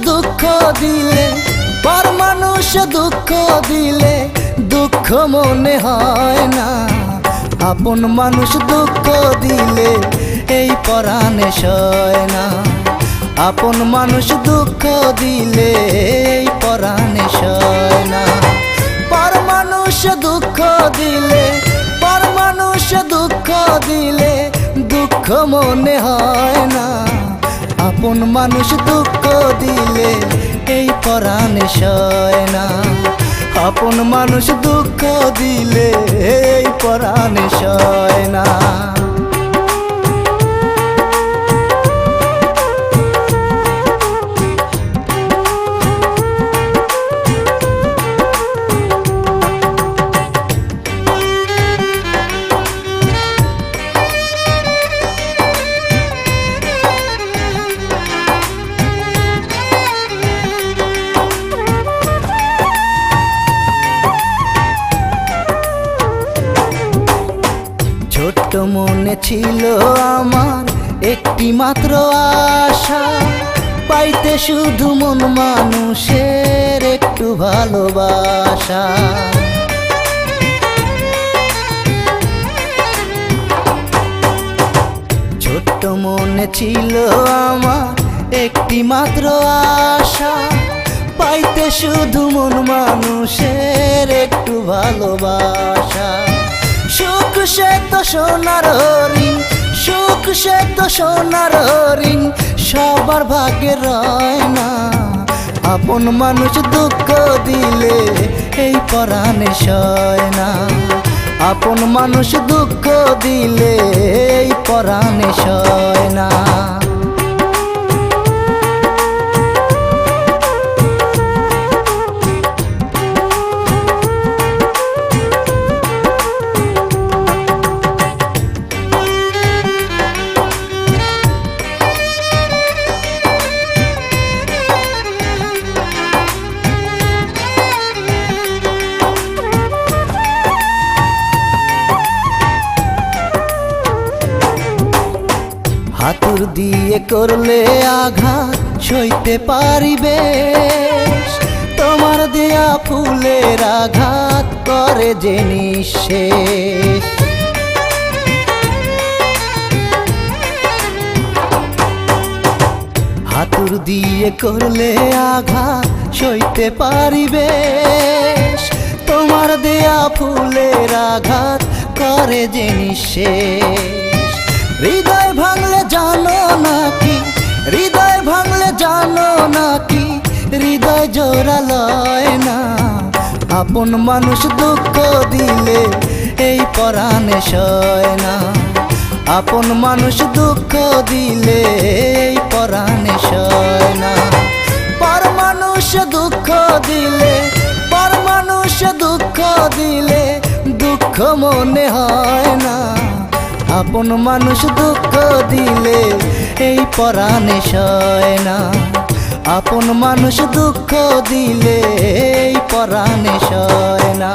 দুঃখ দিলে, পর মানুষ দুঃখ দিলে দুঃখ মনে হয় না। আপন মানুষ দুঃখ দিলে এই পরাণে সয় না। আপন মানুষ দুঃখ দিলে এই পরাণে সয় না। পর মানুষ দুঃখ দিলে, পর মানুষ দুঃখ দিলে দুঃখ মনে হয় না। আপন মানুষ দুঃখ দিলে এই পরাণে সয় না। আপন মানুষ দুঃখ দিলে এই পরাণে সয় না। ছোট্ট মনে ছিল আমার একটি মাত্র আশা, পাইতে শুধু মন মানুষের একটু ভালোবাসা। ছোট্ট মনে ছিল আমার একটি মাত্র আশা, পাইতে শুধু মন মানুষের একটু ভালোবাসা। সুখ সে তো সোনার হরিণ, সুখ সে তো সোনার হরিণ, সবার ভাগ্যে রয় না। আপন মানুষ দুঃখ দিলে এই পরাণে সয় না। আপন মানুষ দুঃখ দিলে এই পরাণে সয় না। হাতুর দিয়ে করলে আঘাত সইতে পারিবে, তোমার দেয়া ফুলের আঘাত করে যে নিঃশেষ। হাতুর দিয়ে করলে আঘাত সইতে পারিবে, তোমার দেয়া ফুলের আঘাত করে যে নিঃশেষ। হৃদয় ভাঙলে জানো নাকি, হৃদয় ভাঙলে জানো নাকি, হৃদয় জোড়া লয় না। আপন মানুষ দুঃখ দিলে এই পরাণে সয় না। আপন মানুষ দুঃখ দিলে এই পরাণে সয় না। পর মানুষ দুঃখ দিলে, পর মানুষ দুঃখ দিলে দুঃখ মনে হয় না। আপন মানুষ দুঃখ দিলে এই পরাণে সয় না। আপন মানুষ দুঃখ দিলে এই পরাণে সয় না।